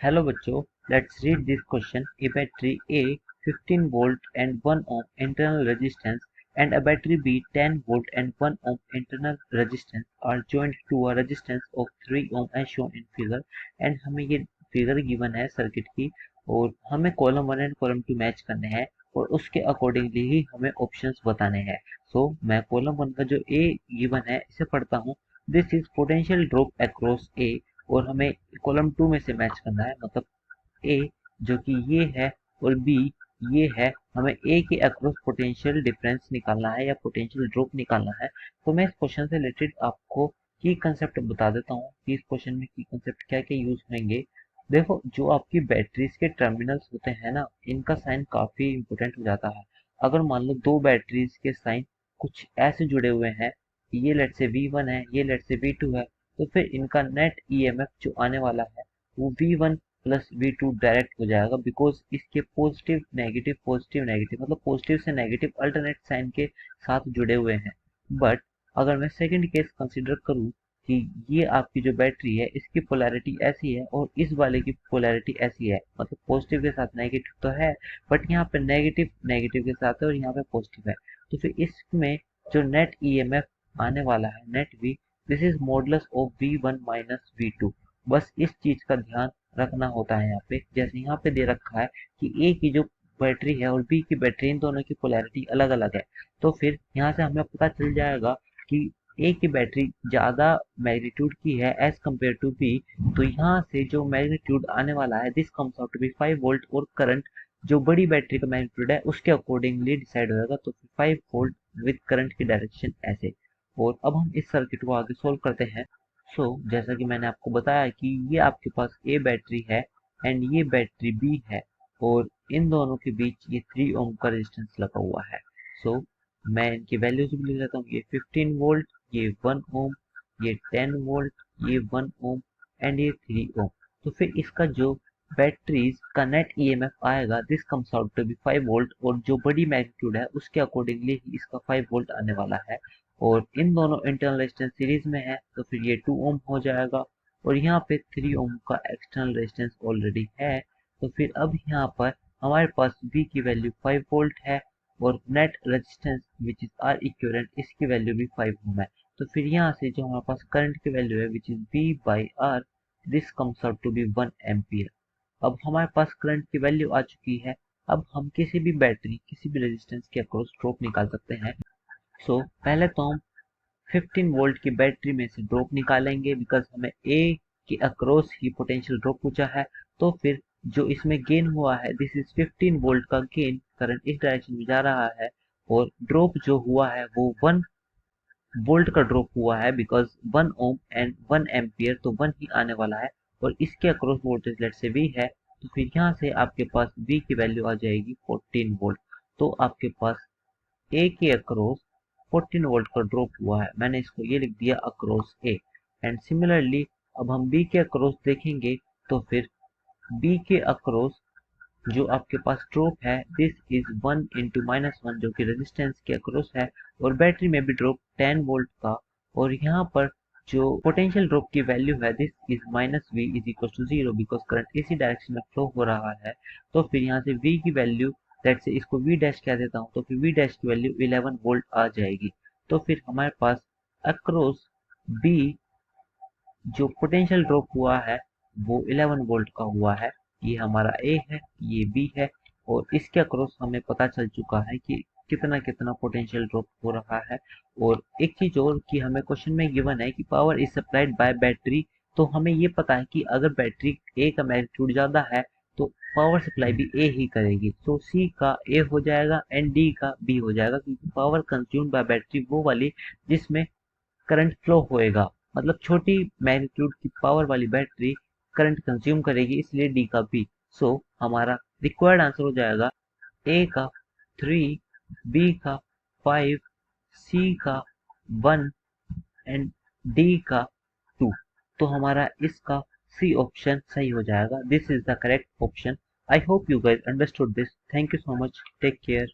Hello बच्चों, let's read this question. A battery A 15 volt and 1 ohm internal resistance and a battery B 10 volt and 1 ohm internal resistance are joined to a resistance of 3 ohm as shown in figure. And हमें ये figure given है circuit की और हमें column 1 and column 2 match करने हैं और उसके अकॉर्डिंगली ही हमें ऑप्शंस बताने हैं. सो मैं कॉलम 1 का जो A गिवन है इसे पढ़ता हूँ. This is potential drop across A और हमें कॉलम 2 में से मैच करना है, मतलब ए जो कि ये है और बी ये है. हमें ए के अक्रॉस पोटेंशियल डिफरेंस निकालना है या पोटेंशियल ड्रॉप निकालना है. तो मैं इस क्वेश्चन से रिलेटेड आपको की कंसेप्ट बता देता हूँ कि इस क्वेश्चन में की कंसेप्ट क्या क्या यूज होंगे. देखो, जो आपकी बैटरीज के टर्मिनल्स होते हैं ना, इनका साइन काफी इंपॉर्टेंट हो जाता है. अगर मान लो दो बैटरीज के साइन कुछ ऐसे जुड़े हुए हैं, ये लेट से V1 है, ये लेट से V2 है, तो फिर इनका नेट ईएमएफ जो आने वाला है वो V1 प्लस V2 डायरेक्ट हो जाएगा, बिकॉज इसके पॉजिटिव नेगेटिव मतलब पॉजिटिव से नेगेटिव अल्टरनेट साइन के साथ जुड़े हुए हैं. बट अगर मैं सेकंड केस कंसिडर करूं कि ये आपकी जो बैटरी है इसकी पोलैरिटी ऐसी है और इस वाले की पोलैरिटी ऐसी है, मतलब पॉजिटिव के साथ नेगेटिव तो है बट यहाँ पे नेगेटिव नेगेटिव के साथ है और यहाँ पे पॉजिटिव है, तो फिर इसमें जो नेट ईएमएफ आने वाला है net V, this is modulus of V1 minus V2. बस इस चीज का ध्यान रखना होता है. यहाँ पे जैसे यहाँ पे दे रखा है कि ए की जो बैटरी है और बी की बैटरी, इन दोनों की पोलैरिटी अलग अलग है, तो फिर यहाँ से हमें पता चल जाएगा कि ए की बैटरी ज्यादा मैग्नीट्यूड की है एज कम्पेयर टू बी. तो यहाँ से जो मैग्नीट्यूड आने वाला है this comes out to be 5 volt और करंट जो बड़ी बैटरी का मैग्नीट्यूड है उसके अकॉर्डिंगली डिसाइड होगा. तो 5 वोल्ट विद करंट की डायरेक्शन ऐसे. और अब हम इस सर्किट को आगे सोल्व करते हैं. जैसा कि मैंने आपको बताया कि ये आपके पास ए बैटरी है एंड ये बैटरी बी है और इन दोनों के बीच ये 3 ओम का रेजिस्टेंस लगा हुआ है. मैं इनकी वैल्यूज भी लिख लेता हूँ. ये 15 वोल्ट, ये 1 ओम, ये 10 वोल्ट, ये 1 ओम एंड ये 3 ओम. तो फिर इसका जो बैटरीज का नेट ईएमएफ आएगा this comes out to be 5 volt और जो बड़ी मैग्नीट्यूड है उसके अकॉर्डिंगली ही इसका 5 वोल्ट आने वाला है. और इन दोनों इंटरनल रेजिस्टेंस सीरीज में है तो फिर ये 2 ओम हो जाएगा और यहाँ पे 3 ओम का एक्सटर्नल रेजिस्टेंस ऑलरेडी है. तो फिर अब यहाँ पर हमारे पास V की वैल्यू 5 वोल्ट है और net resistance which is R equivalent इसकी वैल्यू भी 5 ओम है. तो फिर यहाँ से जो हमारे पास करंट की वैल्यू है which is V by R, this comes out to be 1 ampere. अब हमारे पास करंट की वैल्यू आ चुकी है. अब हम किसी भी बैटरी किसी भी रेजिस्टेंस के अक्रॉस ड्रॉप निकाल सकते हैं. पहले तो हम 15 वोल्ट की बैटरी में से ड्रॉप निकालेंगे बिकॉज हमें ए के अक्रॉस ही पोटेंशियल ड्रॉप पूछा है. तो फिर जो इसमें गेन हुआ है दिस इज 15 वोल्ट का गेन, करंट इस डायरेक्शन में जा रहा है और ड्रॉप जो हुआ है वो 1 वोल्ट का ड्रॉप हुआ है बिकॉज 1 ओम एंड 1 एम्पियर तो 1 ही आने वाला है और इसके अक्रॉस वोल्टेज लेट से V है. तो फिर यहाँ से आपके पास V की वैल्यू आ जाएगी 14 वोल्ट. तो आपके पास ए के अक्रॉस 14 वोल्ट का ड्रॉप हुआ है. मैंने इसको ये लिख दिया अक्रॉस ए. एंड सिमिलरली अब हम बी के अक्रॉस देखेंगे तो फिर बी के अक्रॉस जो आपके पास ड्रॉप है दिस इज 1 इंटू माइनस 1 जो कि रेजिस्टेंस के अक्रॉस है और बैटरी में भी ड्रॉप 10 वोल्ट का. और यहाँ पर जो पोटेंशियल ड्रॉप की वैल्यू है this is minus V is equal to 0 because current इसी डायरेक्शन में फ्लो हो रहा है. तो फिर यहाँ से V की वैल्यू लेट से इसको V डैश कह देता हूँ तो फिर V डैश की वैल्यू 11 वोल्ट आ जाएगी. तो फिर हमारे पास अक्रॉस B जो पोटेंशियल ड्रॉप हुआ है वो 11 वोल्ट का हुआ है. ये हमारा A है, ये B है और इसके अक्रॉस हमें पता चल चुका है कि कितना कितना पोटेंशियल ड्रॉप हो रहा है. और एक चीज और कि हमें क्वेश्चन में गिवन है कि power is supplied by battery, तो हमें ये पता है कि अगर बैटरी A का मैग्नीट्यूड ज्यादा है तो पावर सप्लाई भी A ही करेगी. तो C का A हो जाएगा एंड D का B हो जाएगा क्योंकि पावर कंज्यूम्ड बाय बैटरी वो वाली जिसमें करंट फ्लो होएगा, मतलब छोटी मैग्नीट्यूड की पावर वाली बैटरी करंट कंज्यूम करेगी, इसलिए डी का बी. हमारा रिक्वायर्ड आंसर हो जाएगा ए का 3, बी का 5, सी का 1 एंड डी का 2. तो हमारा इसका सी ऑप्शन सही हो जाएगा. This is the correct option. I hope you guys understood this. Thank you so much. Take care.